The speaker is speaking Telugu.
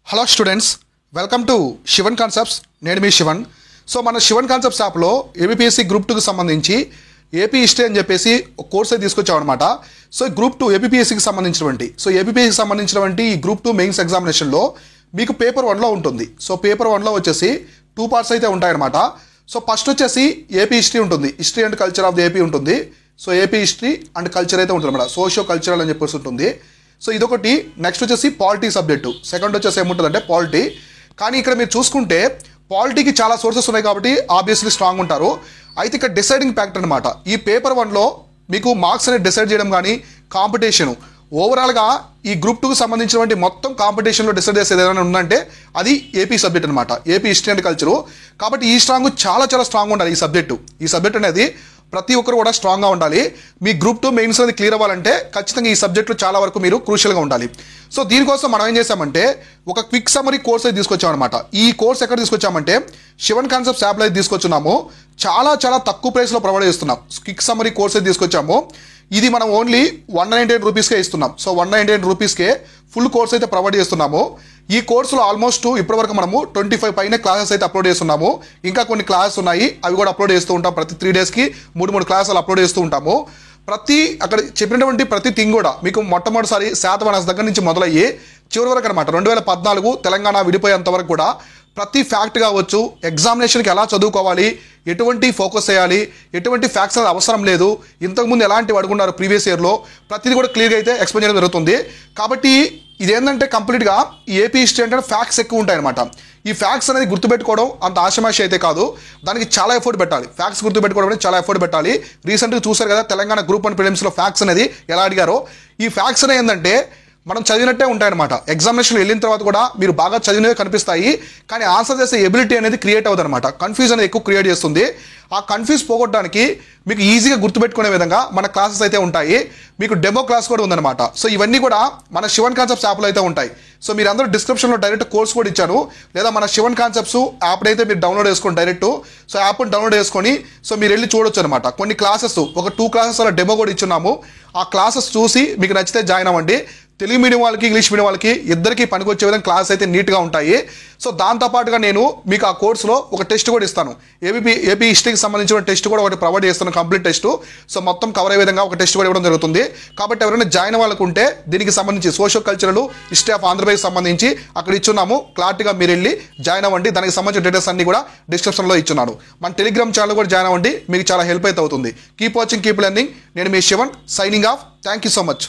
Hello students, welcome to Shivan concepts. నేను మీ శివన్. సో మన శివన్ కాన్సెప్ట్స్ యాప్లో ఏబిపిఎస్సి గ్రూప్ 2కి సంబంధించి ఏపీ హిస్టరీ అని చెప్పేసి ఒక కోర్స్ అయితే తీసుకొచ్చామన్నమాట. సో గ్రూప్ 2 ఏపీఎస్సికి సంబంధించినటువంటి ఈ గ్రూప్ 2 మెయిన్స్ ఎగ్జామినేషన్లో మీకు పేపర్ 1లో ఉంటుంది. సో పేపర్ 1లో వచ్చేసి 2 పార్ట్స్ అయితే ఉంటాయన్నమాట. సో ఫస్ట్ వచ్చేసి ఏపీ హిస్టరీ ఉంటుంది, history and culture of the AP ఉంటుంది. So AP history and culture అయితే ఉంటుంది అన్నమాట, సోషియో కల్చరల్ అని చెప్పేసి ఉంటుంది. సో ఇదొకటి. నెక్స్ట్ వచ్చేసి పాలిటీ సబ్జెక్టు, సెకండ్ వచ్చేసి ఏముంటుందంటే పాలిటీ. కానీ ఇక్కడ మీరు చూసుకుంటే పాలిటీకి చాలా సోర్సెస్ ఉన్నాయి కాబట్టి ఆబ్వియస్లీ స్ట్రాంగ్ ఉంటారు. అయితే ఇక్కడ డిసైడింగ్ ఫ్యాక్టర్ అనమాట, ఈ పేపర్ 1లో మీకు మార్క్స్ అనేది డిసైడ్ చేయడం కానీ కాంపిటీషను ఓవరాల్గా ఈ గ్రూప్ 2కి సంబంధించినటువంటి మొత్తం కాంపిటీషన్లో డిసైడ్ చేసేది ఏదైనా ఉందంటే అది ఏపీ సబ్జెక్ట్ అనమాట, ఏపీ హిస్టరీ అండ్ కల్చరు. కాబట్టి ఈ చాలా స్ట్రాంగ్ ఉండాలి ఈ సబ్జెక్ట్ అనేది. ప్రతి ఒక్కరు కూడా స్ట్రాంగ్గా ఉండాలి. మీ గ్రూప్ 2 మెయిన్స్ అనేది క్లియర్ అవ్వాలంటే ఖచ్చితంగా ఈ సబ్జెక్టులో చాలా వరకు మీరు క్రూషియల్గా ఉండాలి. సో దీనికోసం మనం ఏం చేసామంటే ఒక క్విక్ సమ్మరీ కోర్స్ అయితే తీసుకొచ్చామన్నమాట. ఈ కోర్స్ ఎక్కడ తీసుకొచ్చామంటే శివన్ కాన్సెప్ట్స్ యాప్లో అయితే తీసుకొచ్చున్నాము. చాలా తక్కువ ప్రైస్లో ప్రొవైడ్ చేస్తున్నాం. క్విక్ సమ్మరీ కోర్స్ అయితే తీసుకొచ్చాము. ఇది మనం ఓన్లీ 198 రూపీస్కే ఇస్తున్నాం. సో 198 రూపీస్కే ఫుల్ కోర్స్ అయితే ప్రొవైడ్ చేస్తున్నాము. ఈ కోర్సులో ఆల్మోస్ట్ ఇప్పటివరకు మనము 25 పైన క్లాసెస్ అయితే అప్లోడ్ చేస్తున్నాము. ఇంకా కొన్ని క్లాసెస్ ఉన్నాయి, అవి కూడా అప్లోడ్ చేస్తూ ఉంటాం. ప్రతి 3 డేస్కి 3 క్లాసులు అప్లోడ్ చేస్తూ ఉంటాము. అక్కడ చెప్పినటువంటి ప్రతి థింగ్ కూడా మీకు మొట్టమొదటిసారి శాతవాహనాస్ దగ్గర నుంచి మొదలయ్యి చివరి వరకు అనమాట 2014 తెలంగాణ విడిపోయేంత వరకు కూడా ప్రతి ఫ్యాక్ట్ కావచ్చు, ఎగ్జామినేషన్కి ఎలా చదువుకోవాలి, ఎటువంటి ఫోకస్ చేయాలి, ఎటువంటి ఫ్యాక్ట్స్ అనేది అవసరం లేదు, ఇంతకుముందు ఎలాంటివి అడుగున్నారు ప్రీవియస్ ఇయర్లో, ప్రతిదీ కూడా క్లియర్గా అయితే ఎక్స్ప్లెయిన్ చేయడం జరుగుతుంది. కాబట్టి ఇదేంటంటే కంప్లీట్గా ఈ ఏపీ హిస్టరీ అంటే ఫ్యాక్ట్స్ ఎక్కువ ఉంటాయన్నమాట. ఈ ఫ్యాక్ట్స్ అనేది గుర్తుపెట్టుకోవడం అంత ఆషమాషి అయితే కాదు, దానికి చాలా ఎఫర్ట్ పెట్టాలి. ఫ్యాక్ట్స్ గుర్తుపెట్టుకోవడం అనేది చాలా ఎఫర్ట్ పెట్టాలి. రీసెంట్గా చూసారు కదా తెలంగాణ గ్రూప్ 1 ప్రిలిమ్స్లో ఫ్యాక్ట్స్ అనేది ఎలా అడిగారో. ఈ ఫ్యాక్ట్స్ అనేది ఏంటంటే మనం చదివినట్టే ఉంటాయన్నమాట. ఎగ్జామినేషన్ వెళ్ళిన తర్వాత కూడా మీరు బాగా చదివినవే కనిపిస్తాయి, కానీ ఆన్సర్ చేసే ఎబిలిటీ అనేది క్రియేట్ అవుతుంది అనమాట. కన్ఫ్యూజ్ అనేది ఎక్కువ క్రియేట్ చేస్తుంది. ఆ కన్ఫ్యూజ్ పోగొట్టడానికి మీకు ఈజీగా గుర్తుపెట్టుకునే విధంగా మన క్లాసెస్ అయితే ఉంటాయి. మీకు డెమో క్లాస్ కూడా ఉందన్నమాట. సో ఇవన్నీ కూడా మన శివన్ కాన్సెప్ట్స్ యాప్లో అయితే ఉంటాయి. సో మీరు అందరూ డిస్క్రిప్షన్లో డైరెక్ట్ కోర్స్ కూడా ఇచ్చాను, లేదా మన శివన్ కాన్సెప్ట్స్ యాప్ అయితే మీరు డౌన్లోడ్ చేసుకోండి డైరెక్ట్. సో యాప్ని డౌన్లోడ్ చేసుకొని సో మీరు వెళ్ళి చూడొచ్చు అనమాట. కొన్ని క్లాసెస్ ఒక 2 క్లాసెస్ అలా డెమో కూడా ఇచ్చున్నాము. ఆ క్లాసెస్ చూసి మీకు నచ్చితే జాయిన్ అవ్వండి. తెలుగు మీడియం వాళ్ళకి, ఇంగ్లీష్ మీడియం వాళ్ళకి ఇద్దరికి పనికొచ్చే విధంగా క్లాస్ అయితే నీట్గా ఉంటాయి. సో దాంతోపాటుగా నేను మీకు ఆ కోర్సులో ఒక టెస్ట్ కూడా ఇస్తాను. ఏపీ హిస్టరీకి సంబంధించిన టెస్ట్ కూడా ఒకటి ప్రొవైడ్ చేస్తాను, కంప్లీట్ టెస్ట్. సో మొత్తం కవర్ అయ్యే విధంగా ఒక టెస్ట్ కూడా ఇవ్వడం జరుగుతుంది. కాబట్టి ఎవరైనా జాయిన్ వాళ్ళకు ఉంటే దీనికి సంబంధించి social cultural history of Andhra Pradesh సంబంధించి అక్కడ ఇచ్చున్నాము. క్లారిటీగా మీరు వెళ్ళి జాయిన్ అవ్వండి. దానికి సంబంధించిన డీటెయిల్స్ అన్ని కూడా డిస్క్రిప్షన్లో ఇచ్చున్నాను. మన టెలిగ్రామ్ ఛానల్ కూడా జాయిన్ అవ్వండి, మీకు చాలా హెల్ప్ అయితే అవుతుంది. Keep watching, keep learning. నేను మీ Shivan, signing off. Thank you so much.